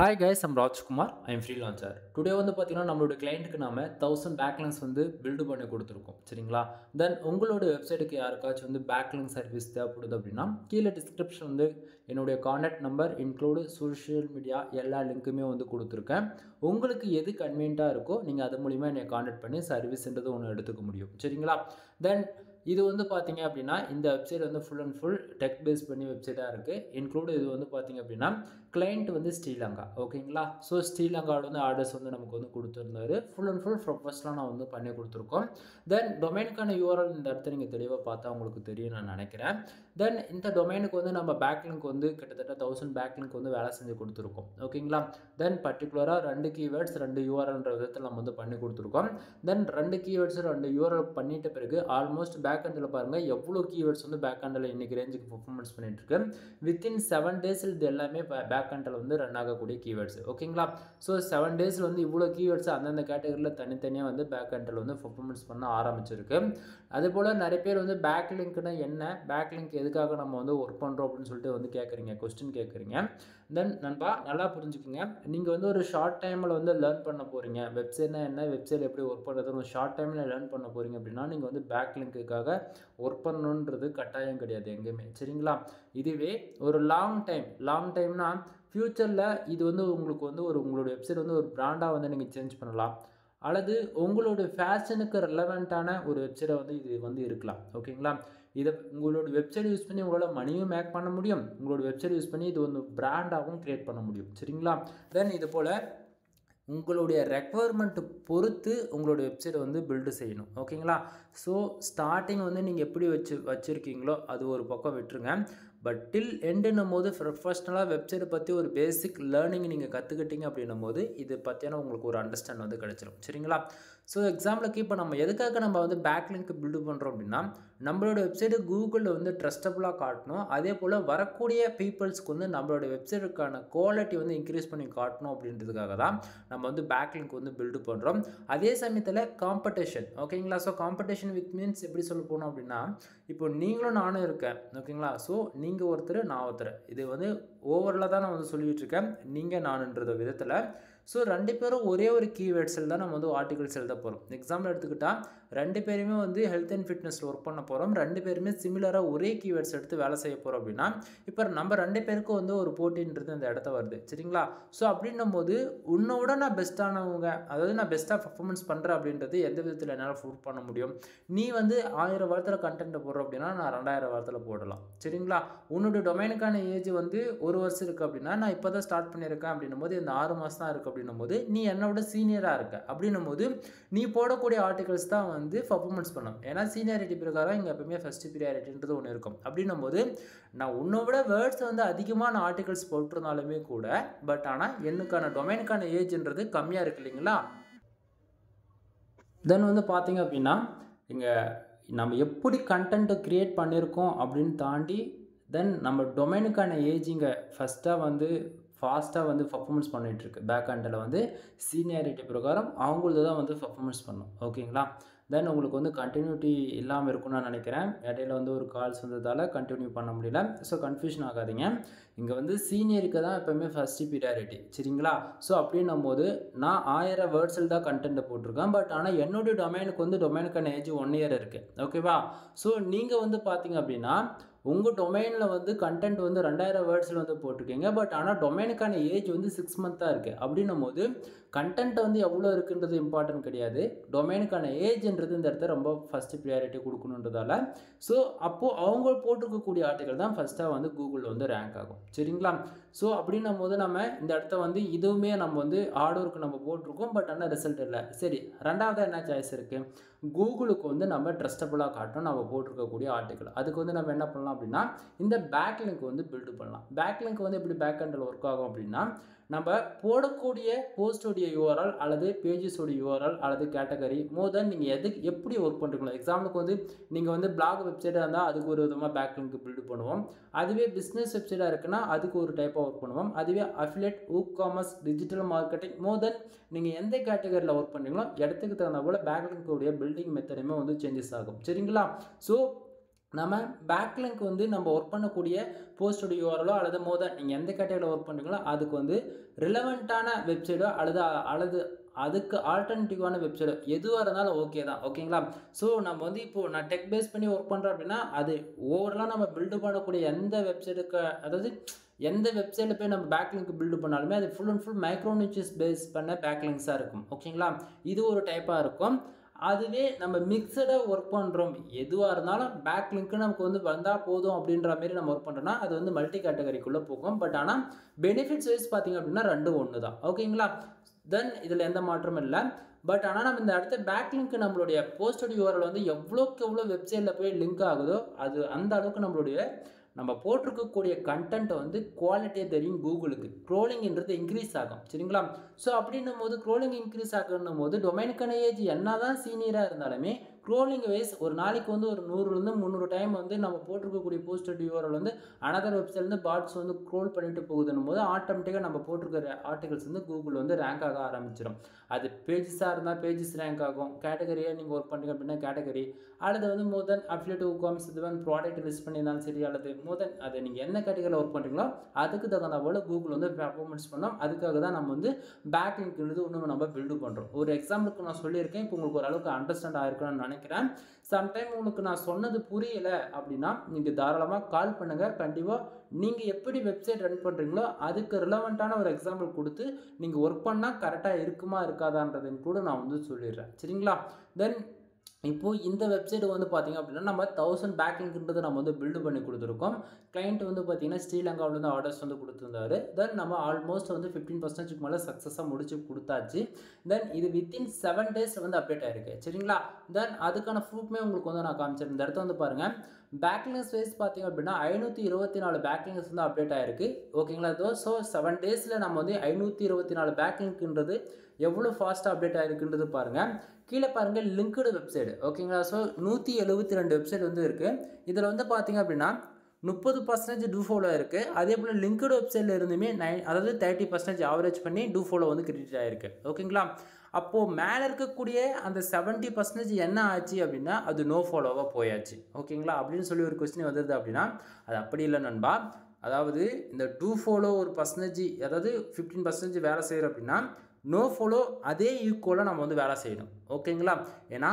Hi guys, I'm Rajkumar. I'm freelancer. Today வந்து பார்த்தீங்கன்னா நம்மளோட கிளையண்ட்டுக்கு நாம 1000 பேக்லிங்ஸ் வந்து பில்டு பண்ணி கொடுத்துருக்கோம் சரிங்களா. தென் உங்களோட வெப்சைட்டுக்கு யாருக்காச்சும் வந்து பேக்லிங்க் சர்வீஸ் தேவைப்படுது அப்படின்னா கீழே டிஸ்கிரிப்ஷன் வந்து என்னுடைய contact number include social media எல்லா லிங்க்குமே வந்து கொடுத்துருக்கேன். உங்களுக்கு எது கன்வீனியண்ட்டாக இருக்கோ நீங்கள் அது மூலிமா என்னை கான்டாக்ட் பண்ணி சர்வீஸ்ன்றது ஒன்று எடுத்துக்க முடியும் சரிங்களா. தென் இது வந்து பார்த்தீங்க அப்படின்னா இந்த வெப்சைட் வந்து full and full tech base பண்ணி வெப்சைட்டாக இருக்குது. இன்க்ளூடு இது வந்து பார்த்தீங்க அப்படின்னா கிளைண்ட் வந்து ஸ்ரீலங்கா ஓகேங்களா. ஸோ ஸ்ரீலங்காவில் வந்து ஆர்டர்ஸ் வந்து நமக்கு வந்து கொடுத்துருந்தாரு. ஃபுல் அண்ட் ஃபுல் ப்ரொஃபஷனலாக நான் வந்து பண்ணி கொடுத்துருக்கோம். தென் டொமைனுக்கான யூஆர்எல் இந்த இடத்த நீங்கள் தெளிவாக பார்த்தா உங்களுக்கு தெரியும் நான் நினைக்கிறேன். தென் இந்த டொமைனுக்கு வந்து நம்ம பேக்லிங்க் வந்து கிட்டத்தட்ட 1000 பேக்லிங்க் வந்து வேலை செஞ்சு கொடுத்துருக்கோம் ஓகேங்களா. தென் பர்டிகுலராக 2 கீவேர்ட்ஸ் 2 யூஆர்எல்ன்ற விதத்தில் நம்ம வந்து பண்ணி கொடுத்துருக்கோம். தென் 2 கீவேர்ட்ஸ் 2 யூஆர்எல் பண்ணிட்ட பிறகு ஆல்மோஸ்ட் பேக் எண்டில் பாருங்கள் எவ்வளோ கீவேர்ட்ஸ் வந்து பேக் எண்டில் இன்றைக்கி ரேஞ்சுக்கு பர்ஃபார்மன்ஸ் பண்ணிட்டு இருக்கு. வித்தின் 7 டேஸில் இது எல்லாமே பேக் எண்டில் வந்து ரன் ஆகக்கூடிய கீவேர்ட்ஸ் ஓகேங்களா. ஸோ 7 டேஸில் வந்து இவ்வளோ கீவேர்ட்ஸ் அந்தந்த கேட்டகரியில் தனித்தனியாக வந்து பேக் எண்டில் வந்து பர்ஃபார்மன்ஸ் பண்ண ஆரம்பிச்சிருக்கு. அதுபோல் நிறைய பேர் வந்து பேக் லிங்க்னா என்ன, பேக் லிங்க் எதுக்காக நம்ம வந்து ஒர்க் பண்ணுறோம் அப்படின்னு சொல்லிட்டு வந்து கேட்குறீங்க, கொஸ்டின் கேட்குறீங்க. தென் நண்பா நல்லா புரிஞ்சுக்குங்க, நீங்கள் வந்து ஒரு ஷார்ட் டைமில் வந்து லேர்ன் பண்ண போகிறீங்க, வெப்சைட்னா என்ன, வெப்சைட் எப்படி ஒர்க் பண்ணுறது ஒரு ஷார்ட் டைமில் லேர்ன் பண்ண போகிறீங்க அப்படின்னா நீங்கள் வந்து பேக் லிங்க்குக்காக ஒர்க் பண்ணணுன்றது கட்டாயம் கிடையாது எங்கேயுமே சரிங்களா. இதுவே ஒரு லாங் டைம்னா ஃப்யூச்சரில் இது வந்து உங்களுக்கு வந்து உங்களோட வெப்சைட் வந்து ஒரு பிராண்டாக வந்து நீங்கள் சேஞ்ச் பண்ணலாம், அல்லது உங்களோட ஃபேஷனுக்கு ரெலவெண்ட்டான ஒரு வெப்சைட்டை வந்து இது வந்து இருக்கலாம் ஓகேங்களா. இதை உங்களோட வெப்சைட் யூஸ் பண்ணி உங்களால் மணியும் மேக் பண்ண முடியும், உங்களோட வெப்சைட் யூஸ் பண்ணி இது வந்து பிராண்டாகவும் க்ரியேட் பண்ண முடியும் சரிங்களா. தென் இது போல் உங்களுடைய ரெக்குவயர்மெண்ட்டு பொறுத்து உங்களோட வெப்சைட்டை வந்து பில்டு செய்யணும் ஓகேங்களா. ஸோ ஸ்டார்டிங் வந்து நீங்கள் எப்படி வச்சுருக்கீங்களோ அது ஒரு பக்கம் விட்டுருங்க. பட் டில் எண்டுன்னும் போது ப்ரொஃபஷ்னலாக வெப்சைட்டை பற்றி ஒரு பேசிக் லேர்னிங் நீங்கள் கற்றுக்கிட்டீங்க அப்படின்னும் போது இது பற்றியான உங்களுக்கு ஒரு அண்டர்ஸ்டாண்ட் வந்து கிடச்சிரும் சரிங்களா. ஸோ எக்ஸாம்பிளுக்கு இப்போ நம்ம எதுக்காக நம்ம வந்து பேக்லிங்க் பில்டு பண்ணுறோம் அப்படின்னா நம்மளோட வெப்சைட்டு கூகுளில் வந்து ட்ரஸ்டபுளாக காட்டணும், அதே போல் வரக்கூடிய பீப்புள்ஸ்க்கு வந்து நம்மளோட வெப்சைட்டுக்கான குவாலிட்டி வந்து இன்க்ரீஸ் பண்ணி காட்டணும் அப்படின்றதுக்காக தான் நம்ம வந்து பேக்லிங்க் வந்து பில்டு பண்ணுறோம். அதே சமயத்தில் காம்படிஷன் ஓகேங்களா. ஸோ காம்படிஷன் வித் மீன்ஸ் எப்படி சொல்ல போனோம் அப்படின்னா இப்போ நீங்களும் நானும் இருக்கேன் ஓகேங்களா. ஸோ நீங்கள் ஒருத்தர் நான் ஒருத்தர், இது வந்து ஓவரில் தான் நான் வந்து சொல்லிகிட்டு இருக்கேன் நீங்கள் நானுன்ற விதத்தில். ஸோ 2 பேரும் ஒரே ஒரு கீவேர்ட்ஸில் தான் நம்ம வந்து ஆர்டிகல்ஸ் எழுத போகிறோம். எக்ஸாம்பிள் எடுத்துக்கிட்டால் 2 பேருமே வந்து ஹெல்த் அண்ட் ஃபிட்னஸில் ஒர்க் பண்ண போகிறோம், 2 பேருமே சிமிலராக ஒரே கீவேர்ட்ஸ் எடுத்து வேலை செய்ய போகிறோம் அப்படின்னா இப்போ நம்ம 2 பேருக்கும் வந்து ஒரு போட்டின்றது அந்த இடத்த வருது சரிங்களா. ஸோ அப்படின்னும் போது உன்னோட நான் பெஸ்ட்டானவங்க, அதாவது நான் பெஸ்ட்டாக பர்ஃபார்மன்ஸ் பண்ணுறேன் அப்படின்றது எந்த விதத்தில் என்னால் ப்ரூவ் பண்ண முடியும். நீ வந்து 1000 வார்த்தையில் கண்டென்ட்டை போடுற அப்படின்னா நான் 2000 வார்த்தையில் போடலாம் சரிங்களா. உன்னோட டொமைனுக்கான ஏஜ் வந்து 1 வருஷம் இருக்குது அப்படின்னா நான் இப்போ தான் ஸ்டார்ட் பண்ணியிருக்கேன் அப்படின்னும் போது இந்த 6 மாதம் தான் இருக்குது அப்படின்னும் போது நீ என்னோட சீனியராக இருக்க அப்படின்னும் போது நீ போடக்கூடிய ஆர்டிகல்ஸ் தான் வந்து பர்ஃபார்மன்ஸ் பண்ணும். ஏன்னா சீனியாரிட்டி பிரகாரம் இங்கே எப்பவுமே ஃபஸ்ட் ப்ரியாரிட்டின்றது ஒன்று இருக்கும். அப்படின்னும் போது நான் உன்னை விட வேர்ட்ஸ் வந்து அதிகமான ஆர்டிகல்ஸ் போட்டிருந்தாலுமே கூட பட் ஆனால் என்னுக்கான டொமைனுக்கான ஏஜ்ன்றது கம்மியாக இருக்கு இல்லைங்களா. தென் வந்து பார்த்தீங்க அப்படின்னா இங்கே நம்ம எப்படி கண்டென்ட்டை க்ரியேட் பண்ணியிருக்கோம் அப்படின்னு தாண்டி தென் நம்ம டொமைனுக்கான ஏஜ் இங்கே ஃபஸ்ட்டாக வந்து ஃபாஸ்ட்டாக வந்து பர்ஃபார்மன்ஸ் பண்ணிகிட்ருக்கு. பேக் ஹேண்டில் வந்து சீனியாரிட்டி பிரகாரம் அவங்களது தான் வந்து பர்ஃபார்மன்ஸ் பண்ணும் ஓகேங்களா. தென் உங்களுக்கு வந்து கண்டினியூட்டி இல்லாமல் இருக்கும்னு நான் நினைக்கிறேன். இடையில வந்து ஒரு கால்ஸ் வந்ததால் கண்டினியூ பண்ண முடியல. ஸோ கன்ஃபியூஷன் ஆகாதீங்க, இங்கே வந்து சீனியருக்கு தான் எப்போவுமே ஃபஸ்ட்டு ப்ரியாரிட்டி சரிங்களா. ஸோ அப்படின்னும் போது நான் 1000 வேர்ட்ஸில் தான் கண்டென்ட்டை போட்டிருக்கேன். பட் ஆனால் என்னுடைய டொமைனுக்கு வந்து டொமைனுக்கான ஏஜ் 1 இயர் இருக்குது ஓகேவா. ஸோ நீங்கள் வந்து பார்த்தீங்க அப்படின்னா உங்கள் டொமைனில் வந்து கண்டென்ட் வந்து 2000 வேர்ட்ஸில் வந்து போட்டிருக்கீங்க. பட் ஆனால் டொமைனுக்கான ஏஜ் வந்து 6 மந்த்தாக இருக்குது. அப்படின்னும் போது கண்டென்ட் வந்து எவ்வளோ இருக்குன்றது இம்பார்ட்டன்ட் கிடையாது, டொமைனுக்கான ஏஜ்ன்றது இந்த இடத்த ரொம்ப ஃபஸ்ட்டு ப்ரியாரிட்டி கொடுக்கணுன்றதால ஸோ அப்போது அவங்க போட்டிருக்கக்கூடிய ஆர்டிகல் தான் ஃபஸ்ட்டாக வந்து கூகுளில் வந்து ரேங்க் ஆகும் சரிங்களா. ஸோ அப்படின்னும் போது நம்ம இந்த இடத்த வந்து இதுவுமே நம்ம வந்து ஹார்ட் ஒர்க் நம்ம போட்டிருக்கோம் பட் ஆனால் ரிசல்ட் இல்லை. சரி, ரெண்டாவது என்ன சாய்ஸ் இருக்குது, கூகுளுக்கு வந்து நம்ம ட்ரஸ்டபுளாக காட்டணும் நம்ம போட்டிருக்கக்கூடிய ஆர்டிகல். அதுக்கு வந்து நம்ம என்ன பண்ணலாம் அப்படின்னா இந்த பேக் லிங்க் வந்து பில்டு பண்ணலாம். பேக் லிங்க் வந்து எப்படி பேக் ஹேண்டில் ஒர்க் ஆகும் அப்படின்னா நம்ம போடக்கூடிய போஸ்டோடைய யூஆர்எல் அல்லது பேஜஸோடைய யூஆர்எல் அல்லது கேட்டகரி மோர் தென் நீங்கள் எப்படி ஒர்க் பண்ணுறீங்களோ. எக்ஸாம்பிளுக்கு வந்து நீங்கள் வந்து பிளாக் வெப்சைட்டாக இருந்தால் அதுக்கு ஒரு விதமாக பேக் லிங்க் பில்டு பண்ணுவோம். அதுவே பிஸ்னஸ் வெப்சைட்டாக இருக்குன்னா அதுக்கு ஒரு டைப்பாக ஒர்க் பண்ணுவோம். அதுவே அஃபிலியேட், காமர்ஸ், டிஜிட்டல் மார்க்கெட்டிங் மோர் தென் நீங்கள் எந்த கேட்டகரியில் ஒர்க் பண்ணுறீங்களோ இடத்துக்கு தகுந்த போல் பேக் லிங்க் உடைய பில்டிங் மெத்தடுமே வந்து சேஞ்சஸ் ஆகும் சரிங்களா. ஸோ நம்ம பேக்லிங்க் வந்து நம்ம ஒர்க் பண்ணக்கூடிய போஸ்டோட யூஆர்எலோ அல்லது நீங்கள் எந்த கேட்டகரியில் ஒர்க் பண்ணுறீங்களோ அதுக்கு வந்து ரிலவெண்ட்டான வெப்சைட்டோ அல்லது அதுக்கு ஆல்டர்னேட்டிவான வெப்சைட்டோ எதுவாக இருந்தாலும் ஓகே தான், ஓகேங்களா? ஸோ நம்ம வந்து இப்போது நான் டெக் பேஸ் பண்ணி ஒர்க் பண்ணுறேன் அப்படின்னா அது ஓவராலாக நம்ம பில்டு பண்ணக்கூடிய எந்த வெப்சைட்டுக்கு, அதாவது எந்த வெப்சைட்டில் போய் நம்ம பேக்லிங்க் பில்டு பண்ணாலுமே அது full and full micro niches base பண்ண பேக்லிங்ஸாக இருக்கும், ஓகேங்களா? இது ஒரு டைப்பாக இருக்கும். அதுவே நம்ம மிக்சடாக ஒர்க் பண்ணுறோம், எதுவாக இருந்தாலும் பேக்லிங்க்கு நமக்கு வந்து வந்தால் போதும் அப்படின்ற மாரி நம்ம ஒர்க் பண்ணுறோன்னா அது வந்து மல்டி கேட்டகரிக்குள்ளே போகும். பட் ஆனால் பெனிஃபிட்ஸ் வைஸ் பார்த்திங்க அப்படின்னா ரெண்டும் ஒன்று தான், ஓகேங்களா? தென் இதில் எந்த மாற்றமும் இல்லை. பட் ஆனால் நம்ம இந்த இடத்த பேக்லிங்க்கு நம்மளுடைய போஸ்டட் யூஆர்எல் வந்து எவ்வளோக்கு எவ்வளோ வெப்சைட்டில் போய் லிங்க் ஆகுதோ அது அந்த அளவுக்கு நம்ம போட்டிருக்கக்கூடிய கண்டென்ட்டை வந்து குவாலிட்டியாக தெரியும் கூகுளுக்கு. க்ரோலிங்ன்றது இன்க்ரீஸ் ஆகும், சரிங்களா? ஸோ அப்படின்னும் போது க்ரோலிங் இன்க்ரீஸ் ஆகணும் போது டொமைனுக்கான ஏஜ் என்ன தான் சீனியராக இருந்தாலுமே க்ரோலிங் வைஸ் ஒரு நாளைக்கு வந்து ஒரு 100லேருந்து 300 டைம் வந்து நம்ம போட்டிருக்கக்கூடிய போஸ்டட் யூஆர்எல் வந்து அனதர் வெப்சைட்லேருந்து பாட்ஸ் வந்து க்ரோல் பண்ணிட்டு போகுதுன்னும் போது ஆட்டோமேட்டிக்காக நம்ம போட்டிருக்கிற ஆர்டிகல்ஸ் வந்து கூகுள் வந்து ரேங்க் ஆக ஆரம்பிச்சிடும். அது பேஜஸாக இருந்தால் பேஜஸ் ரேங்க் ஆகும், கேட்டகரியாக நீங்கள் ஒர்க் பண்ணுறீங்க அப்படின்னா கேட்டகரி, அல்லது வந்து மோர் தென் அஃபிலியேட் காம்ஸ் இது வந்து ப்ராடக்ட் லிஸ்ட் பண்ணியிருந்தாலும் சரி, அல்லது மோர் தென் அது நீங்கள் என்ன கேட்டகரியில் ஒர்க் பண்ணுறீங்களோ அதுக்கு தகுந்த போல் கூகுள் வந்து பெர்ஃபார்மன்ஸ் பண்ணோம். அதுக்காக தான் நம்ம வந்து பேக்லிங்க்ன்றது இன்னும் நம்ம பில்டு பண்ணுறோம். ஒரு எக்ஸாம்பிளுக்கு நான் சொல்லியிருக்கேன், இப்போ உங்களுக்கு ஓரளவுக்கு அண்டர்ஸ்டாண்ட் ஆகிருக்கணும்னு நினைக்கிறேன். சம்டைம் உங்களுக்கு நான் சொன்னது புரியலை அப்படின்னா நீங்கள் தாராளமாக கால் பண்ணுங்கள். கண்டிப்பாக நீங்கள் எப்படி வெப்சைட் ரன் பண்ணுறீங்களோ அதுக்கு ரிலவெண்ட்டான ஒரு எக்ஸாம்பிள் கொடுத்து நீங்கள் ஒர்க் பண்ணால் கரெக்டாக இருக்குமா இருக்காதான்றதுன்னு கூட நான் வந்து சொல்லிடுறேன், சரிங்களா? தென் இப்போது இந்த வெப்சைட் வந்து பார்த்திங்க அப்படின்னா நம்ம 1000 பேக்லிங்க்ன்றது நம்ம வந்து பில்டு பண்ணி கொடுத்துருக்கோம். கிளைண்ட் வந்து பார்த்திங்கன்னா ஸ்ரீலங்காவிலேருந்து ஆர்டர்ஸ் வந்து கொடுத்துருந்தாரு. தென் நம்ம ஆல்மோஸ்ட் வந்து 15% மேலே சக்ஸஸாக முடிச்சு கொடுத்தாச்சு. தென் இது வித்தின் 7 days வந்து அப்டேட் ஆகிருக்கு, சரிங்களா? தென் அதுக்கான ப்ரூஃப்மே உங்களுக்கு வந்து நான் காமிச்சிருந்தேன். இந்த இடத்த வந்து பாருங்கள், பேக்லிங்ஸ் வைஸ் பார்த்திங்க அப்படின்னா 524 பேக்லிங்ஸ் வந்து அப்டேட் ஆகிருக்கு, ஓகேங்களா? ஸோ 7 daysல நம்ம வந்து 524 பேக்லிங்க்ன்றது எவ்வளோ ஃபாஸ்ட்டாக அப்டேட் ஆகிருக்குன்றது பாருங்கள். கீழே பாருங்கள் லிங்க்டு வெப்சைட், ஓகேங்களா? ஸோ 172 வெப்சைட் வந்து இருக்குது. இதில் வந்து பார்த்திங்க அப்படின்னா 30% டூ ஃபாலோ இருக்குது. அதே போல் லிங்க்டு வெப்சைட்டில் இருந்துமே அதாவது 30% ஆவரேஜ் பண்ணி டூ ஃபாலோ வந்து கிரெடிட் ஆகிருக்கு, ஓகேங்களா? அப்போது மேலே இருக்கக்கூடிய அந்த 70% என்ன ஆச்சு அப்படின்னா அது நோ ஃபாலோவாக போயாச்சு, ஓகேங்களா? அப்படின்னு சொல்லி ஒரு கொஸ்டின் வந்தது அப்படின்னா அது அப்படி இல்லை நண்பா. அதாவது இந்த டூ ஃபாலோ ஒரு பர்சன்டேஜ், அதாவது 15% வேலை செய்கிறோம் அப்படின்னா நோ ஃபாலோ அதே ஈக்குவலாக நம்ம வந்து வேலை செய்யணும், ஓகேங்களா? ஏன்னா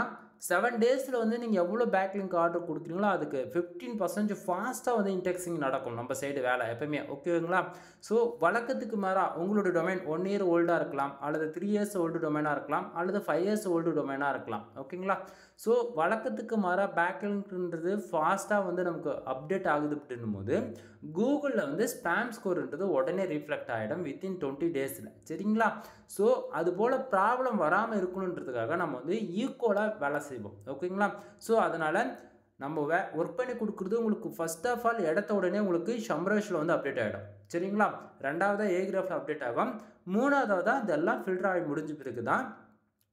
7 daysல வந்து நீங்கள் எவ்வளோ பேக்லிங்க் ஆர்டர் கொடுக்குறீங்களோ அதுக்கு 15% ஃபாஸ்ட்டாக வந்து இன்டெக்ஸிங் நடக்கும் நம்ம சைடு வேலை எப்போயுமே, ஓகேங்களா? ஸோ வழக்கத்துக்கு மாறாக உங்களோட டொமைன் 1 year ஓல்டாக இருக்கலாம், அல்லது 3 years ஓல்டு டொமைனாக இருக்கலாம், அல்லது 5 years ஓல்டு டொமைனாக இருக்கலாம், ஓகேங்களா? ஸோ வழக்கத்துக்கு மாறாக பேக்லிங்க்ன்றது ஃபாஸ்ட்டாக வந்து நமக்கு அப்டேட் ஆகுது அப்படின்னும் போது கூகுளில் வந்து ஸ்பேம் ஸ்கோர்ன்றது உடனே ரிஃப்ளெக்ட் ஆகிடும் வித்தின் 20 daysல, சரிங்களா? ஸோ அதுபோல் ப்ராப்ளம் வராமல் இருக்கணுன்றதுக்காக நம்ம வந்து ஈக்குவலாக வேலை செய்வோம், ஓகேங்களா? ஸோ அதனால் நம்ம ஒர்க் பண்ணி கொடுக்குறது உங்களுக்கு ஃபர்ஸ்ட் ஆஃப் ஆல் இடத்த உடனே உங்களுக்கு ஷம்ரேஷில் வந்து அப்டேட் ஆகிடும், சரிங்களா? ரெண்டாவதாக ஏகிராஃபில் அப்டேட் ஆகும். மூணாவதாக தான் இதெல்லாம் ஃபில்டர் ஆகி முடிஞ்ச பிறகு தான்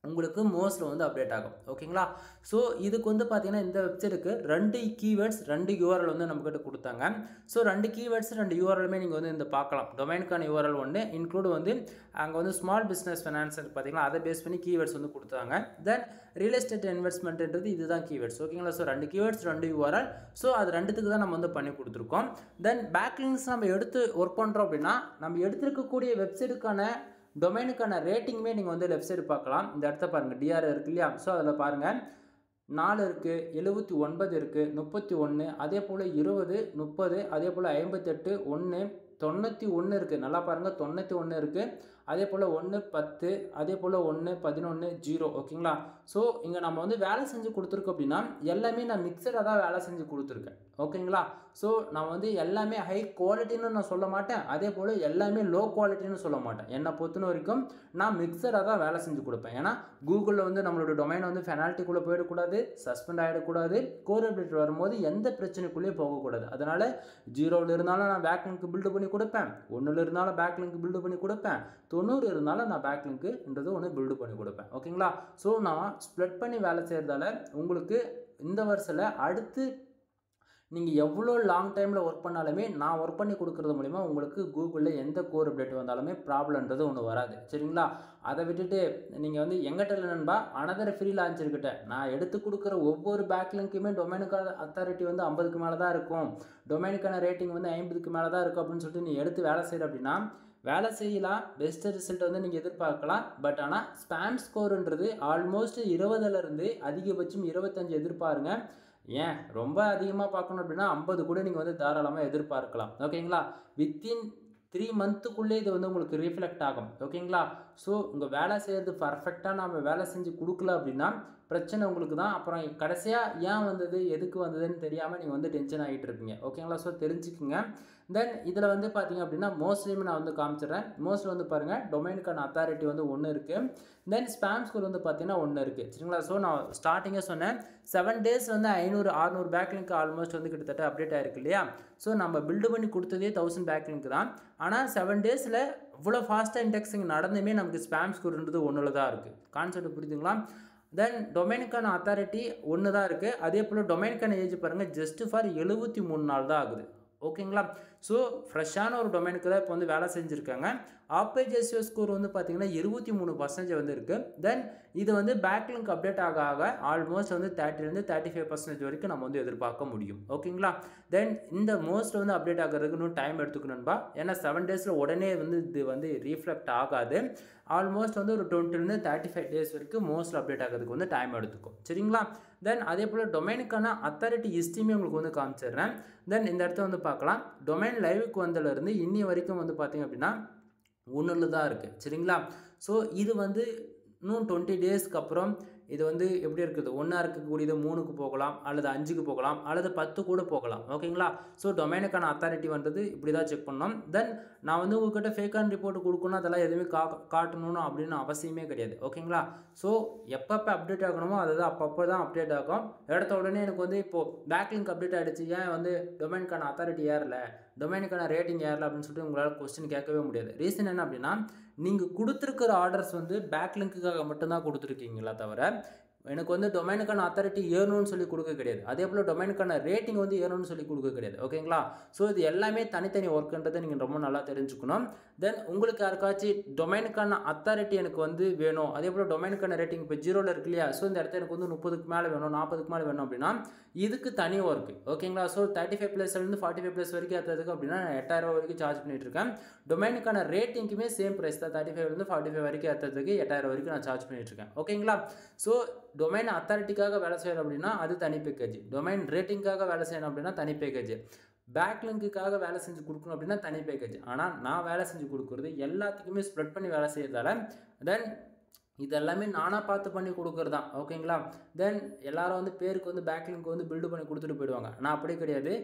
உங்களுக்கு மோஸ்ட்டில் வந்து அப்டேட் ஆகும், ஓகேங்களா? ஸோ இதுக்கு வந்து பார்த்தீங்கன்னா இந்த வெப்சைட்டுக்கு 2 keywords 2 URL வந்து நம்மக்கிட்ட கொடுத்தாங்க. ஸோ 2 keywords 2 URLமே நீங்கள் வந்து இந்த பார்க்கலாம். டொமைனுக்கான URL ஒன்று இன்க்ளூட் வந்து அங்கே வந்து ஸ்மால் பிஸ்னஸ் ஃபினான்ஸ் பார்த்தீங்கன்னா அதை பேஸ் பண்ணி கீவேர்ட்ஸ் வந்து கொடுத்தாங்க. தென் ரியல் எஸ்டேட் இன்வெஸ்ட்மெண்ட்ன்றது இதுதான் கீவேர்ட்ஸ், ஓகேங்களா? So 2 keywords 2 URL. ஸோ அது ரெண்டுத்துக்கு தான் நம்ம வந்து பண்ணி கொடுத்துருக்கோம். தென் பேக்லிங்ஸ் நம்ம எடுத்து ஒர்க் பண்ணுறோம் அப்படின்னா நம்ம எடுத்துருக்கக்கூடிய வெப்சைட்டுக்கான டொமைனுக்கான ரேட்டிங்குமே நீங்கள் வந்து லெஃப்ட் சைடு பார்க்கலாம். இந்த இடத்த பாருங்கள், டிஆர் இருக்கு இல்லையா? ஸோ அதில் பாருங்கள் 4 இருக்குது, 79 இருக்குது, 31, அதே போல் 20, 30, அதே போல் 58, 1, 91 இருக்குது. நல்லா பாருங்கள், 91 இருக்குது. அதே போல் 1, 10, அதே போல் 1, 11, 0, ஓகேங்களா? ஸோ இங்கே நம்ம வந்து வேலை செஞ்சு கொடுத்துருக்கோம் அப்படின்னா எல்லாமே நான் மிக்சராக தான் வேலை செஞ்சு கொடுத்துருக்கேன், ஓகேங்களா? ஸோ நான் வந்து எல்லாமே ஹை குவாலிட்டின்னு நான் சொல்ல மாட்டேன், அதே போல் எல்லாமே லோ குவாலிட்டின்னு சொல்ல மாட்டேன். என்னை பொறுத்த வரைக்கும் நான் மிக்சராக தான் வேலை செஞ்சு கொடுப்பேன். ஏன்னா கூகுளில் வந்து நம்மளோட டொமைன் வந்து பெனால்ட்டிக்குள்ளே போயிடக்கூடாது, சஸ்பெண்ட் ஆகிடக்கூடாது, கோர் அப்டேட் வரும்போது எந்த பிரச்சனைக்குள்ளேயும் போகக்கூடாது. அதனால் 0ல் இருந்தாலும் நான் பேக்லிங்க் பில்டு பண்ணி கொடுப்பேன், 1ல் இருந்தாலும் பேக்லிங்க் பில்டு பண்ணி கொடுப்பேன், 90 இருந்தாலும் நான் பேக்லிங்க்ன்றது ஒன்று பில்டு பண்ணி கொடுப்பேன், ஓகேங்களா? ஸோ நான் ஸ்ப்ளிட் பண்ணி வேலை செய்கிறதால உங்களுக்கு இந்த வருஷத்தில் அடுத்து நீங்கள் எவ்வளோ லாங் டைமில் ஒர்க் பண்ணாலுமே நான் ஒர்க் பண்ணி கொடுக்குறது மூலிமா உங்களுக்கு கூகுளில் எந்த கோர் அப்டேட் வந்தாலுமே ப்ராப்ளம்ன்றது ஒன்று வராது. சரிங்களா? அதை விட்டுட்டு நீங்கள் வந்து எங்கிட்ட இல்லை நண்பா, அனதர் ஃப்ரீலான்சர்கிட்ட நான் எடுத்து கொடுக்குற ஒவ்வொரு பேக்லிங்க்குமே டொமைனுக்கான அத்தாரிட்டி வந்து 50க்கு மேலே தான் இருக்கும், டொமைனுக்கான ரேட்டிங் வந்து 50க்கு மேலே தான் இருக்கும் அப்படின்னு சொல்லிட்டு நீ எடுத்து வேலை செய்கிற அப்படின்னா வேலை செய்யலாம், பெஸ்ட் ரிசல்ட் வந்து நீங்கள் எதிர்பார்க்கலாம். பட் ஆனால் ஸ்பேம் ஸ்கோருன்றது ஆல்மோஸ்ட் 20லேருந்து அதிகபட்சம் 25 எதிர்பாருங்க. ஏன் ரொம்ப அதிகமாக பார்க்கணும் அப்படின்னா 50 கூட நீங்கள் வந்து தாராளமாக எதிர்பார்க்கலாம். ஓகேங்களா? வித்தின் 3 மந்த்துக்குள்ளே இது வந்து உங்களுக்கு ரீஃப்ளெக்ட் ஆகும். ஓகேங்களா? ஸோ உங்கள் வேலை செய்கிறது பர்ஃபெக்டாக நம்ம வேலை செஞ்சு கொடுக்கல அப்படின்னா பிரச்சனை உங்களுக்கு தான். அப்புறம் கடைசியாக ஏன் வந்தது எதுக்கு வந்ததுன்னு தெரியாமல் நீங்கள் வந்து டென்ஷன் ஆகிட்டு இருப்பீங்க. ஓகேங்களா? ஸோ தெரிஞ்சுக்குங்க. தென் இதில் வந்து பார்த்தீங்க அப்படின்னா மோஸ்ட்லியுமே நான் வந்து காமிச்சிடுறேன். மோஸ்ட்லி வந்து பாருங்கள் டொமைனுக்கான அத்தாரிட்டி வந்து ஒன்று இருக்குது. தென் ஸ்பேம் ஸ்கோர் வந்து பார்த்தீங்கன்னா ஒன்று இருக்குது. சரிங்களா? ஸோ நான் ஸ்டார்டிங்கே சொன்னேன் 7 டேஸ் வந்து 500-600 பேக்லிங்க் ஆல்மோஸ்ட் வந்து கிட்டத்தட்ட அப்டேட் ஆகிருக்கு இல்லையா? ஸோ நம்ம பில்டு பண்ணி கொடுத்ததே 1000 பேக்லிங்க் தான். ஆனால் 7 டேஸில் இவ்வளோ ஃபாஸ்ட்டாக இண்டெக்ஸிங் நடந்துமே நமக்கு ஸ்பேம் ஸ்கோர்ன்றது ஒன்றில் தான் இருக்குது. கான்செப்ட் புரியுதுங்களா? தென் டொமைனுக்கான அத்தாரிட்டி ஒன்று தான் இருக்குது. அதே போல் டொமைனுக்கான ஏஜ் பாருங்கள் ஜஸ்ட் ஃபார் 73 நாள் தான் ஆகுது. ஓகேங்களா? ஸோ ஃப்ரெஷ்ஷான ஒரு டொமைனுக்கு தான் இப்போ வந்து வேலை செஞ்சுருக்காங்க. ஆப்பேஜ் ஸ்கோர் வந்து பார்த்தீங்கன்னா 23% வந்து இருக்குது. தென் இது வந்து பேக்லிங்க் அப்டேட் ஆக ஆக ஆல்மோஸ்ட் வந்து 30லேருந்து 35% வரைக்கும் நம்ம வந்து எதிர்பார்க்க முடியும். ஓகேங்களா? தென் இந்த மோஸ்ட் வந்து அப்டேட் ஆகிறதுக்கு இன்னும் டைம் எடுத்துக்கணும்பா. ஏன்னா 7 டேஸில் உடனே வந்து இது வந்து ரீஃப்ளெக்ட் ஆகாது. ஆல்மோஸ்ட் வந்து ஒரு 20லேருந்து 35 டேஸ் வரைக்கும் மோஸ்ட் அப்டேட் ஆகிறதுக்கு வந்து டைம் எடுத்துக்கும். சரிங்களா? தென் அதே போல் டொமைனுக்கான அத்தாரிட்டி ஹிஸ்ட்ரியுமே உங்களுக்கு வந்து காமிச்சிடுறேன். தென் இந்த இடத்த வந்து பார்க்கலாம். டொமைன் லைவுக்கு வந்ததுலேருந்து இன்னி வரைக்கும் வந்து பார்த்தீங்க அப்படின்னா 1 தான் இருக்குது. சரிங்களா? ஸோ இது வந்து இன்னும் 20 டேஸ்க்கு அப்புறம் இது வந்து எப்படி இருக்குது, 1 இருக்கக்கூடியது 3க்கு போகலாம், அல்லது 5க்கு போகலாம், அல்லது 10 கூட போகலாம். ஓகேங்களா? ஸோ டொமைனுக்கான அத்தாரிட்டி வந்தது இப்படி தான் செக் பண்ணோம். தென் நான் வந்து உங்கள்கிட்ட ஃபேக்கான ரிப்போர்ட் கொடுக்கணும் அதெல்லாம் எதுவுமே காட்டணும்னு அப்படின்னு அவசியமே கிடையாது. ஓகேங்களா? ஸோ எப்பப்போ அப்டேட் ஆகணுமோ அதுதான் அப்பப்போ தான் அப்டேட் ஆகும். எடுத்த உடனே எனக்கு வந்து இப்போது பேக்லிங்க் அப்டேட் ஆகிடுச்சு, ஏன் வந்து டொமைனுக்கான அத்தாரிட்டி ஏறல, டொமைனுக்கான ரேட்டிங் ஏறல அப்படின்னு சொல்லிட்டு உங்களால் கொஸ்டின் கேட்கவே முடியாது. ரீசன் என்ன அப்படின்னா நீங்கள் கொடுத்துருக்கிற ஆர்டர்ஸ் வந்து பேக்லிங்க்குக்காக மட்டும்தான் கொடுத்துருக்கீங்களா தவிர எனக்கு வந்து டொமைனுக்கான அத்தாரிட்டி ஏறணும்னு சொல்லி கொடுக்க கிடையாது. அதே போல் டொமைனுக்கான ரேட்டிங் வந்து ஏறணும்னு சொல்லி கொடுக்க கிடையாது. ஓகேங்களா? ஸோ இது எல்லாமே தனித்தனி ஒர்க்குன்றதை நீங்கள் ரொம்ப நல்லா தெரிஞ்சுக்கணும். தென் உங்களுக்கு யாருக்காச்சும் டொமைனுக்கான அத்தாரிட்டி எனக்கு வந்து வேணும், அதே போல் டொமைனுக்கான ரேட்டிங் இப்போ 0ல் இருக்கு இல்லையா? ஸோ இந்த இடத்துல எனக்கு வந்து 30க்கு மேலே வேணும், 40க்கு மேலே வேணும் அப்படின்னா இதுக்கு தனி ஒர்க்கு. ஓகேங்களா? ஸோ 35+லேருந்து 45+ வரைக்கும் ஏற்றதுக்கு அப்படின்னா நான் 8000 வரைக்கும் சார்ஜ் பண்ணிட்டு இருக்கேன். டொமைனுக்கான ரேட்டிங்க்குமே சேம் ப்ரைஸ் தான், 35லேருந்து 45 வரைக்கும் ஏற்றதுக்கு 8000 வரைக்கும் நான் சார்ஜ் பண்ணிட்டு இருக்கேன். ஓகேங்களா? ஸோ டொமைன் அத்தாரிட்டிக்காக வேலை செய்யணும் அப்படின்னா அது தனி பேக்கேஜ், டொமைன் ரேட்டிங்காக வேலை செய்யணும் அப்படின்னா தனி பேக்கேஜ், பேக்லிங்க்குக்காக வேலை செஞ்சு கொடுக்கணும் அப்படின்னா தனி பேக்கேஜ். ஆனால் நான் வேலை செஞ்சு கொடுக்குறது எல்லாத்துக்குமே ஸ்ப்ரெட் பண்ணி வேலை செய்யறதால தென் இதெல்லாமே நானாக பார்த்து பண்ணி கொடுக்குறது தான். ஓகேங்களா? தென் எல்லாரும் வந்து பேருக்கு வந்து பேக்லிங்க் வந்து பில்டு பண்ணி கொடுத்துட்டு போயிடுவாங்க. நான் அப்படி கிடையாது.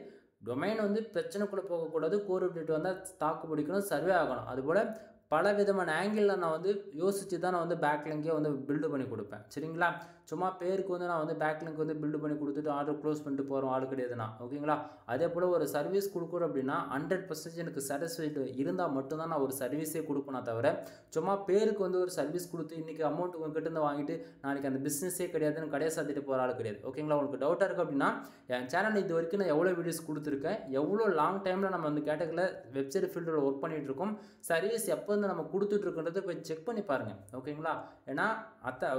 டொமைன் வந்து பிரச்சனைக்குள்ளே போகக்கூடாது, கோர் அப்டேட் வந்தால் தாக்கு பிடிக்கணும், சர்வே ஆகணும். அதுபோல் பல விதமான ஆங்கிளில் நான் வந்து யோசித்து தான் நான் வந்து பேக்லிங்கே வந்து பில்டு பண்ணி கொடுப்பேன். சரிங்களா? சும்மா பேருக்கு வந்து நான் வந்து பேக்லிங்க் வந்து பில்டு பண்ணி கொடுத்துட்டு ஆர்டர் க்ளோஸ் பண்ணிட்டு போகிறோம் ஆள் கிடையாதுண்ணா. ஓகேங்களா? அதே போல் ஒரு சர்வீஸ் கொடுக்குறோம் அப்படின்னா 100% எனக்கு சாட்டிஸ்ஃபைடு இருந்தால் மட்டும்தான் நான் ஒரு சர்வீஸே கொடுப்பேனா தவிர சும்மா பேருக்கு வந்து ஒரு சர்வீஸ் கொடுத்து இன்றைக்கி அமௌண்ட் உங்ககிட்ட இருந்து வாங்கிட்டு நாளைக்கு அந்த பிஸ்னஸே கிடையாதுன்னு கடையை சாத்திட்டு போகிற ஆள் கிடையாது. ஓகேங்களா? உங்களுக்கு டவுட்டாக இருக்குது அப்படின்னா என் சேனல் இது வரைக்கும் நான் எவ்வளோ வீடியோஸ் கொடுத்துருக்கேன், எவ்வளோ லாங் டைமில் நம்ம அந்த கேட்டகரியில் வெப்சைட் ஃபீல்டில் ஒர்க் பண்ணிகிட்டு இருக்கோம், சர்வீஸ் எப்போ வந்து நம்ம கொடுத்துட்ருக்குன்றதை போய் செக் பண்ணி பாருங்கள். ஓகேங்களா? ஏன்னா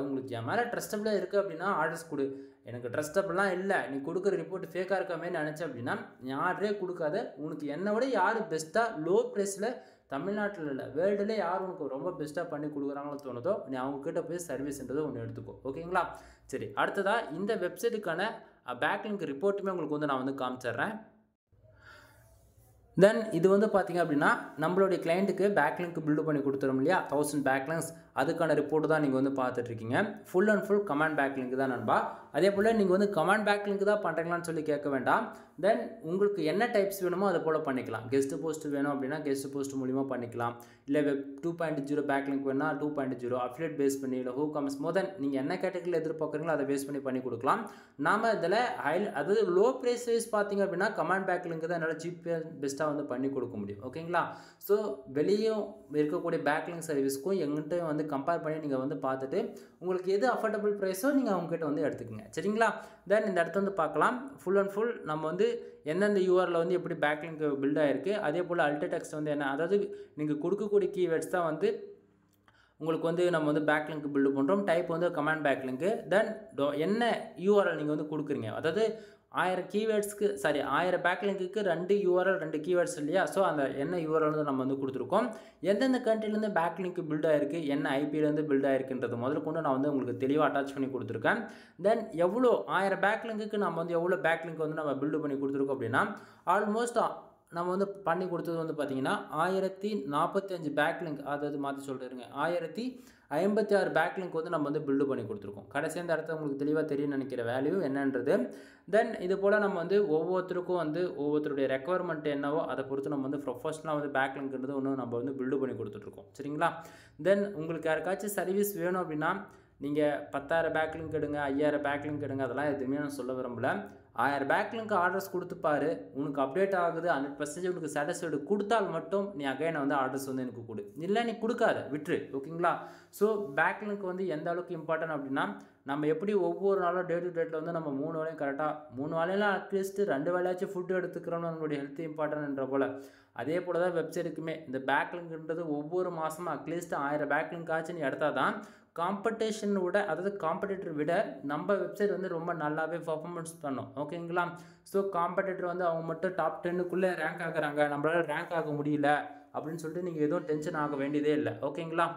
உங்களுக்கு என் மேலே ட்ரஸ்டபிளாக இருக்குது அப்படின்னா ஆர்டர்ஸ் கொடு. எனக்கு ட்ரஸ்டபிளாக இல்லை, நீ கொடுக்குற ரிப்போர்ட் ஃபேக்காக இருக்காமே நினச்சேன் அப்படின்னா நீ ஆர்டரே கொடுக்காத. உனக்கு என்னை விட யார் பெஸ்ட்டாக லோ ப்ரைஸில் தமிழ்நாட்டில் இல்லை வேர்ல்டுலே யார் உனக்கு ரொம்ப பெஸ்ட்டாக பண்ணி கொடுக்குறாங்களோ தோணுதோ நீ அவங்கக்கிட்ட போய் சர்வீஸ்ன்றதை ஒன்று எடுத்துக்கோ. ஓகேங்களா? சரி, அடுத்ததாக இந்த வெப்சைட்டுக்கான பேக்லிங்க் ரிப்போர்ட்டுமே உங்களுக்கு வந்து நான் வந்து காமிச்சிட்றேன். தென் இது வந்து பார்த்திங்க அப்படின்னா நம்மளுடைய கிளைண்ட்டுக்கு பேக்லிங்க் பில்டு பண்ணி கொடுத்துரும் இல்லையா, 1000 பேக்லிங்க்ஸ், அதுக்கான ரிப்போர்ட்டு தான் நீங்கள் வந்து பார்த்துட்ருக்கீங்க. Full and full command backlink தான் நண்பா. அதே போல் நீங்கள் வந்து கமாண்ட் பேக்லிங்க் தான் பண்ணுறீங்களான்னு சொல்லி கேட்க வேண்டாம். தென் உங்களுக்கு என்ன டைப்ஸ் வேணுமோ அதை போல் பண்ணிக்கலாம். கெஸ்ட் போஸ்ட் வேணும் அப்படின்னா கெஸ்ட் போஸ்ட் மூலிமா பண்ணிக்கலாம். இல்லை வெப் 2.0 பேக்லிங்க் வேணும்னா 2.0 அஃபிலியேட் பேஸ் பண்ணி, இல்லை ஹூ கமெண்ட்ஸ் மோதன் நீங்கள் என்ன கேட்டகரியில் எதிர்பார்க்குறீங்களோ அதை பேஸ் பண்ணி கொடுக்கலாம். நாம் இதில் அதாவது லோ ப்ரைஸ் வைஸ் பார்த்திங்க அப்படின்னா கமாண்ட் பேக்லிங்க் தான் என்னால் சீப்பாக பெஸ்ட்டாக வந்து பண்ணி கொடுக்க முடியும். ஓகேங்களா? ஸோ வெளியும் இருக்கக்கூடிய பேக்லிங்க் சர்வீஸ்க்கும் எங்கிட்ட வந்து வந்து கம்பேர் பண்ணி நீங்கள் வந்து பார்த்துட்டு உங்களுக்கு எது அஃபோர்டபுள் ப்ரைஸோ நீங்கள் அவங்ககிட்ட வந்து எடுத்துக்கோங்க. சரிங்களா? தென் இந்த இடத்த வந்து பார்க்கலாம். ஃபுல் அண்ட் ஃபுல் நம்ம வந்து எந்தெந்த யூஆரில் வந்து எப்படி பேக்லிங்க் பில்ட் ஆகிருக்கு, அதே போல் அல்ட் டெக்ஸ்ட் வந்து என்ன, அதாவது நீங்கள் கொடுக்கக்கூடிய கீவேர்ட்ஸ் தான் வந்து உங்களுக்கு வந்து நம்ம வந்து பேக்லிங்க் பில்டு பண்ணுறோம். டைப் வந்து கமாண்ட் பேக்லிங்க்கு. தென் என்ன யூஆர்எல் நீங்கள் வந்து கொடுக்குறீங்க, அதாவது 1000 கீவேர்ட்ஸ்க்கு 1000 பேக்லிங்க்கு 2 யூஆர்எல் 2 கீவேர்ட்ஸ் இல்லையா? ஸோ அந்த என்ன யூஆர்எல் வந்து நம்ம வந்து கொடுத்துருக்கோம். எந்தெந்த கண்ட்ரிலேருந்து பேக்லிங்க் பில்ட் ஆகிருக்கு, என்ன ஐபியிலேருந்து பில்ட் ஆகிருக்குன்றது முதல்ல கொண்டு நான் வந்து உங்களுக்கு தெளிவாக அட்டாச் பண்ணி கொடுத்துருக்கேன். தென் எவ்வளோ 1000 பேக்லிங்க்கு நம்ம வந்து எவ்வளோ பேக்லிங்க் வந்து நம்ம பில்டு பண்ணி கொடுத்துருக்கோம் அப்படின்னா, ஆல்மோஸ்ட் நம்ம வந்து பண்ணி கொடுத்தது வந்து பார்த்திங்கன்னா 1045 பேக்லிங்க், அதாவது மாற்றி சொல்லிருங்க 1056 பேக்லிங்க் வந்து நம்ம வந்து பில்டு பண்ணி கொடுத்துருக்கோம். கடைசி அந்த இடத்துல உங்களுக்கு தெளிவாக தெரியும் நினைக்கிற வேல்யூ என்னன்றது. தென் இது போல் நம்ம வந்து ஒவ்வொருத்தருக்கும் வந்து ஒவ்வொருத்தருடைய ரெக்குவயர்மெண்ட் என்னவோ அதை பொறுத்து நம்ம வந்து ப்ரொஃபஷனலாக வந்து பேக்லிங்க்ன்றது ஒன்று நம்ம வந்து பில்டு பண்ணி கொடுத்துட்ருக்கோம். சரிங்களா? தென் உங்களுக்கு யாருக்காச்சும் சர்வீஸ் வேணும் அப்படின்னா நீங்கள் 10,000 பேக்லிங்க் எடுங்க, 5,000 பேக்லிங்க் எடுங்க, அதெல்லாம் எதுவுமே நான் சொல்ல விரும்பலை. 1000 பேக்லிங்க் ஆர்டர்ஸ் கொடுத்துப்பாரு, உனக்கு அப்டேட் ஆகுது, 100% உனக்கு சாட்டிஸ்ஃபைடு கொடுத்தால் மட்டும் நீ அகைன் வந்து ஆர்டர்ஸ் வந்து எனக்கு கொடு, இல்லை நீ கொடுக்காத விட்டுரு. ஓகேங்களா? ஸோ பேக்லிங்க் வந்து எந்த அளவுக்கு இம்பார்ட்டன்ட் அப்படின்னா, நம்ம எப்படி ஒவ்வொரு நாளும் டே டு டேட்டில் வந்து நம்ம 3 வேளையும் கரெக்டாக 3 வேளையெல்லாம் அட்லீஸ்ட் 2 வேளையாச்சும் ஃபுட்டு எடுத்துக்கிறோம், நம்மளுடைய ஹெல்த் இம்பார்ட்டன்ட்ன்ற போல் அதே போல் தான் வெப்சைட்டுக்குமே இந்த பேக்லிங்க்ன்றது ஒவ்வொரு மாதமும் அட்லீஸ்ட் 1000 பேக்லிங்க் ஆச்சு நீ எடுத்தால் தான் காம்படிஷன் விட, அதாவது காம்படிட்டர் விட நம்ம வெப்சைட் வந்து ரொம்ப நல்லாவே பர்ஃபார்மன்ஸ் பண்ணும். ஓகேங்களா? ஸோ காம்படிட்டர் வந்து அவங்க மட்டும் டாப் 10க்குள்ளே ரேங்க் ஆகுறாங்க, நம்மளால் ரேங்க் ஆக முடியல அப்படின்னு சொல்லிட்டு நீங்கள் எதுவும் டென்ஷன் ஆக வேண்டியதே இல்லை. ஓகேங்களா?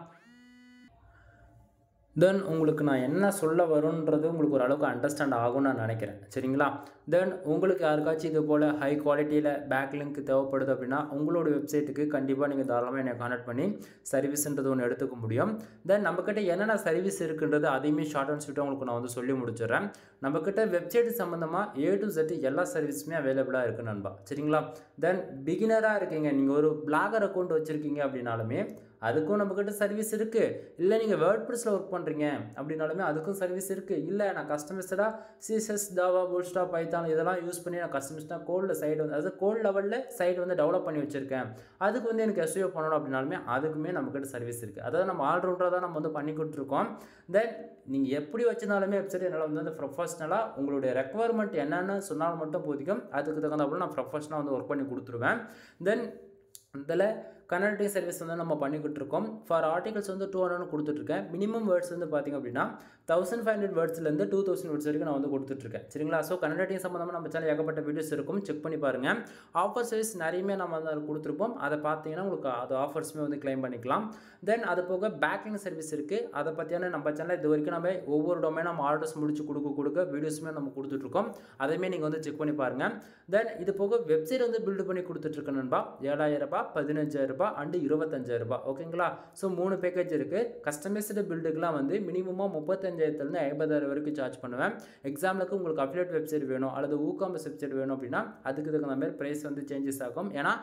தென் உங்களுக்கு நான் என்ன சொல்ல வரும்ன்றது உங்களுக்கு ஓரளவுக்கு அண்டர்ஸ்டாண்ட் ஆகும்னு நான் நினைக்கிறேன். சரிங்களா? தென் உங்களுக்கு யாருக்காச்சும் இது போல் ஹை குவாலிட்டியில் பேக்லிங்க் தேவைப்படுது அப்படின்னா உங்களோட வெப்சைட்டுக்கு கண்டிப்பாக நீங்கள் தாராளமாக என்னை கான்டாக்ட் பண்ணி சர்வீஸ்ன்றது ஒன்று எடுத்துக்க முடியும். தென் நம்மக்கிட்ட என்னென்ன சர்வீஸ் இருக்குன்றது அதையுமே ஷார்ட் அண்ட் ஸ்வீட்டாக உங்களுக்கு நான் வந்து சொல்லி முடிச்சிடுறேன். நம்மக்கிட்ட வெப்சைட் சம்மந்தமாக A to Z எல்லா சர்வீஸுமே அவைலபிளாக இருக்குது நண்பா. சரிங்களா? தென் பிகினராக இருக்கீங்க, நீங்கள் ஒரு பிளாகர் அக்கௌண்ட் வச்சுருக்கீங்க அப்படின்னாலுமே அதுக்கும் நம்மக்கிட்ட சர்வீஸ் இருக்குது. இல்லை நீங்கள் வேர்ட்பிரஸில் ஒர்க் பண்ணுறீங்க அப்படின்னாலுமே அதுக்கும் சர்வீஸ் இருக்குது. இல்லை நான் கஸ்டமைஸ்டாக CSS, ஜாவா, பூட்ஸ்ட்ராப், பைத்தான் இதெல்லாம் யூஸ் பண்ணி நான் கஸ்டமைஸ்டாக கோடில் சைடு வந்து, அதாவது கோட் லெவலில் சைடு வந்து டெவலப் பண்ணி வச்சுருக்கேன், அதுக்கு வந்து எனக்கு SEO பண்ணணும் அப்படின்னாலுமே அதுக்குமே நம்மக்கிட்ட சர்வீஸ் இருக்குது. அதாவது நம்ம ஆல்ரவுண்டராக தான் நம்ம வந்து பண்ணி கொடுத்துருக்கோம். தென் நீங்கள் எப்படி வச்சுருந்தாலுமே வெப்சைட் என்னால் வந்து ப்ரொஃபஷனலாக உங்களுடைய ரெக்குவயர்மெண்ட் என்னென்னு சொன்னாலும் மட்டும் போதிக்கும், அதுக்கு தகுந்தாப்புல நான் ப்ரொஃபஷனலாக வந்து ஒர்க் பண்ணி கொடுத்துருவேன். தென் இதில் கன்வெர்ட்டிங் சர்வீஸ் வந்து நம்ம பண்ணிக்கிட்டு இருக்கோம். ஃபார் ஆர்டிகல்ஸ் வந்து 200 கொடுத்துட்ருக்கேன். மினிமம் வேர்ட்ஸ் வந்து பார்த்திங்க அப்படின்னா 1500 வேர்ட்ஸ்லேருந்து 2000 வேர்ட்ஸ் வரைக்கும் நான் வந்து கொடுத்துட்ருக்கேன். சரிங்களா? ஸோ கன்வெர்ட்டிங் சம்மந்தமாக நம்ம சேனல் ஏகப்பட்ட வீடியோஸ் இருக்கும், செக் பண்ணி பாருங்கள். ஆஃபர் சர்வீஸ் நிறையவே நம்ம வந்து அதில் கொடுத்துருப்போம், அதை பார்த்தீங்கன்னா உங்களுக்கு அது ஆஃபர்ஸுமே வந்து கிளைம் பண்ணிக்கலாம். தென் அது போக பேக்லிங் சர்வீஸ் இருக்குது, அதை பற்றியான நம்ம சேனல் இது வரைக்கும் நம்ம ஒவ்வொரு டொமைனும் நம்ம ஆர்டர்ஸ் முடிச்சு கொடுக்க வீடியோஸுமே நம்ம கொடுத்துட்ருக்கோம், அதையுமே நீங்கள் வந்து செக் பண்ணி பாருங்கள். தென் இது போக வெப்சைட் வந்து பில்டு பண்ணி கொடுத்துட்ருக்கேன் நண்பா. 7000 ரூபாய், 15000 ரூபாய் அண்டு 25000 ரூபாய். ஓகேங்களா? ஸோ 3 பேக்கேஜ் இருக்குது. கஸ்டமைஸ்டு பில்டுக்கெலாம் வந்து மினிமமாக 35,000லேருந்து 50,000 வரைக்கும் சார்ஜ் பண்ணுவேன். எக்ஸாம்பிளுக்கு உங்களுக்கு அஃபிலியேட் வெப்சைட் வேணும் அல்லது ஊகாமர்ஸ் வெப்சைட் வேணும் அப்படின்னா அதுக்கு தகுந்த மாதிரி ப்ரைஸ் வந்து சேஞ்சஸ் ஆகும். ஏன்னா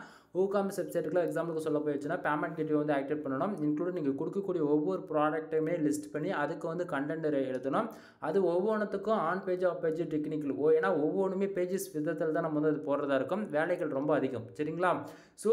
ஊகாமர்ஸ் வெப்சைட்டுக்குள்ள எக்ஸாம்பிளுக்கு சொல்ல போயிடுச்சுன்னா பேமெண்ட் கேட்வே வந்து ஆக்டிவேட் பண்ணணும். இன்க்ளூட் நீங்கள் கொடுக்கக்கூடிய ஒவ்வொரு ப்ராடக்ட்டுமே லிஸ்ட் பண்ணி அதுக்கு வந்து கண்டென்ட் எழுதணும். அது ஒவ்வொன்றுத்துக்கும் on page off page technical ஏன்னா ஒவ்வொன்றுமே பேஜஸ் விதத்தில் தான் நம்ம வந்து அது போடுறதா இருக்கும், வேலைகள் ரொம்ப அதிகம். சரிங்களா? ஸோ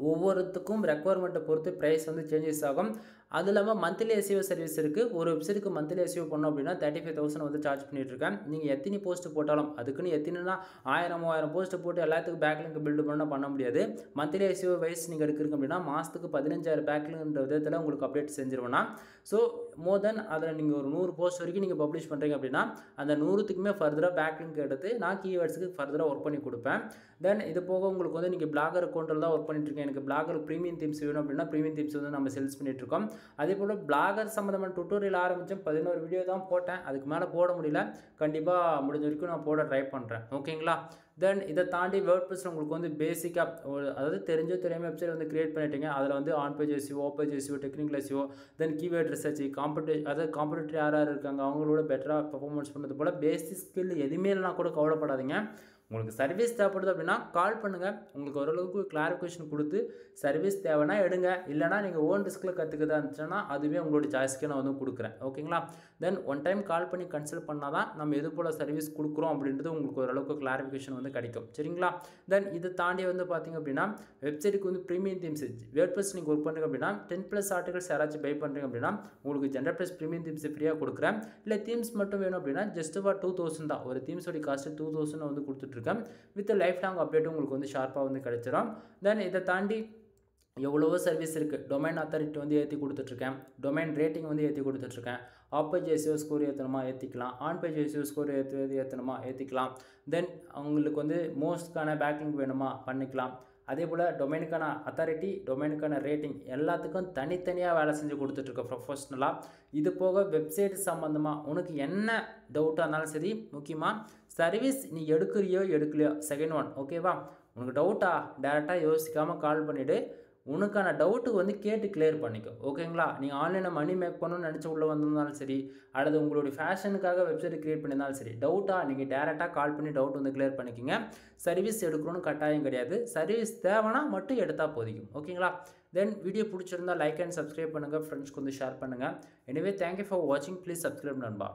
ஒவ்வொருத்துக்கும் ரெக்குவயர்மெண்ட்டை பொறுத்து ப்ரைஸ் வந்து சேஞ்சஸ் ஆகும். அது இல்லாமல் மந்த்லி SEO சர்வீஸ் இருக்குது. ஒரு வெப்சைட்டுக்கு மந்த்லி SEO பண்ணோம் அப்படின்னா 35,000 வந்து சார்ஜ் பண்ணிகிட்ருக்கேன். நீங்கள் எத்தனை போஸ்ட்டு போட்டாலும், அதுக்குன்னு எத்தனைனா 1000 3000 போஸ்ட்டு போட்டு எல்லாத்துக்கும் பேக்லிங்க் பில்டு பண்ண முடியாது. மந்த்லி SEO வைஸ் நீங்கள் எடுக்கிறீங்க அப்படின்னா மாதத்துக்கு 15,000 பேக்லிங்க்ன்ற விதத்தில் உங்களுக்கு அப்டேட் செஞ்சிருவேன்னா, ஸோ மோர் தென் அதில் நீங்கள் ஒரு 100 போஸ்ட் வரைக்கும் நீங்கள் பப்ளிஷ் பண்ணுறீங்க அப்படின்னா அந்த 100த்துக்குமே ஃபர்தராக பேக்லிங்க் எடுத்து நான் கீவேர்ட்ஸுக்கு ஃபர்தராக ஒர்க் பண்ணி கொடுப்பேன். தென் இது போக உங்களுக்கு வந்து நீங்கள் பிளாகர் அக்கௌண்ட்டில் தான் ஒர்க் பண்ணிட்டுருக்கேன், எனக்கு பிளாகர் ப்ரீமியம் தீம்ஸ் வேணும் அப்படின்னா ப்ரீமியம் தீம்ஸ் வந்து நம்ம சேல்ஸ் பண்ணிகிட்ருக்கோம். அதே போல் பிளாகர் சம்மந்தமான டுட்டோரியல் ஆரம்பித்தேன், 11 வீடியோ தான் போட்டேன், அதுக்கு மேலே போட முடியல. கண்டிப்பாக முடிஞ்ச வரைக்கும் நான் போட ட்ரை பண்ணுறேன். ஓகேங்களா? தென் இதை தாண்டி வேர்ட்பிரஸ் உங்களுக்கு வந்து பேசிக்காக அதாவது தெரியாமல் வெப்சைட் வந்து கிரியேட் பண்ணிட்டீங்க, அதில் வந்து on page SEO, off page SEO, technical SEO, then keyword research, அதாவது காம்படிட்டர் யார் இருக்காங்க அவங்களோட பெட்டராக பர்ஃபார்மன்ஸ் பண்ணுறது போல் பேசிக் ஸ்கில் எதுவுமே இல்லைனா கூட கவலைப்படாதீங்க. உங்களுக்கு சர்வீஸ் தேவைப்படுது அப்படின்னா கால் பண்ணுங்கள். உங்களுக்கு ஓரளவுக்கு கிளாரிஃபிகேஷன் கொடுத்து சர்வீஸ் தேவைன்னா எடுங்க. இல்லைனா நீங்கள் ஓன் ரிஸ்கில் கற்றுக்கிறதா இருந்துச்சுன்னா அதுவே உங்களோட சாய்ஸ்க்கு நான் வந்து கொடுக்குறேன். ஓகேங்களா? தென் ஒன் டைம் கால் பண்ணி கன்சல்ட் பண்ணால் தான் நம்ம எது போல் சர்வீஸ் கொடுக்குறோம் அப்படின்றது உங்களுக்கு ஓரளவுக்கு கிளாரிஃபிகேஷன் வந்து கிடைக்கும். சரிங்களா? தென் இதை தாண்டி வந்து பார்த்திங்க அப்படின்னா வெப்சைட்டுக்கு வந்து ப்ரீமியம் தீம்ஸ் வேர்ட்பிரஸ் நீங்கள் ஒர்க் பண்ணுங்க அப்படின்னா 10+ ஆர்டிகல்ஸ் யாராச்சும் பை பண்ணுறீங்க அப்படின்னா உங்களுக்கு ஜென்ரல் ப்ரீமியம் தீம்ஸ் ஃப்ரீயாக கொடுக்குறேன். இல்லை தீம்ஸ் மட்டும் வேணும் அப்படின்னா ஜஸ்ட் ஃபார் 2000 தான். ஒரு தீம்ஸோட காஸ்ட்டு 2000 வந்து கொடுத்துட்ருக்கேன். வித் லைஃப் லாங் அப்டேட்டும் உங்களுக்கு வந்து ஷார்ப்பாக வந்து கிடைச்சிடும். தென் இதை தாண்டி எவ்வளவோ சர்வீஸ் இருக்குது. டொமைன் அத்தாரிட்டி வந்து ஏற்றி கொடுத்துட்ருக்கேன். டொமைன் ரேட்டிங் வந்து ஏற்றி கொடுத்துட்ருக்கேன். ஆஃப் பேஜ் எஸ்இஓ ஸ்கோர் ஏற்றணுமா ஏற்றிக்கலாம். ஆன் பேஜ் எஸ்இஓ ஸ்கோர் ஏற்றணுமா ஏற்றிக்கலாம். தென் அவங்களுக்கு வந்து மோஸ்ட்கான பேக்லிங்க் வேணுமா பண்ணிக்கலாம். அதே போல் டொமைனுக்கான அத்தாரிட்டி, டொமைனுக்கான ரேட்டிங் எல்லாத்துக்கும் தனித்தனியாக வேலை செஞ்சு கொடுத்துட்ருக்கோம் ப்ரொஃபஷ்னலாக. இது போக வெப்சைட் சம்மந்தமாக உனக்கு என்ன டவுட்டாக இருந்தாலும் சரி, முக்கியமாக சர்வீஸ் நீ எடுக்கிறியோ எடுக்கலையோ செகண்ட் ஒன் ஓகேவா, உனக்கு டவுட்டா டேரெக்டாக யோசிக்காமல் கால் பண்ணிவிடு. உனக்கான டவுட்டுக்கு வந்து கேட்டு கிளியர் பண்ணிக்கோ. ஓகேங்களா? நீங்கள் ஆன்லைனில் மணி மேக் பண்ணணும்னு நினச்சி உள்ளே வந்திருந்தாலும் சரி, அல்லது உங்களுடைய ஃபேஷனுக்காக வெப்சைட் க்ரியேட் பண்ணியிருந்தாலும் சரி, டவுட்டாக நீங்கள் டேரெக்டாக கால் பண்ணி டவுட் வந்து கிளியர் பண்ணிக்கோங்க. சர்வீஸ் எடுக்கணும்னு கட்டாயம் கிடையாது. சர்வீஸ் தேவைன்னா மட்டும் எடுத்தால் போதிக்கும். ஓகேங்களா? தென் வீடியோ பிடிச்சிருந்தால் லைக் அண்ட் சப்ஸ்கிரைப் பண்ணுங்கள். ஃப்ரெண்ட்ஸ்க்கு வந்து ஷேர் பண்ணுங்கள். எனிவே தேங்க்யூ ஃபார் வாட்சிங். ப்ளீஸ் சப்ஸ்கிரைப் நண்பா.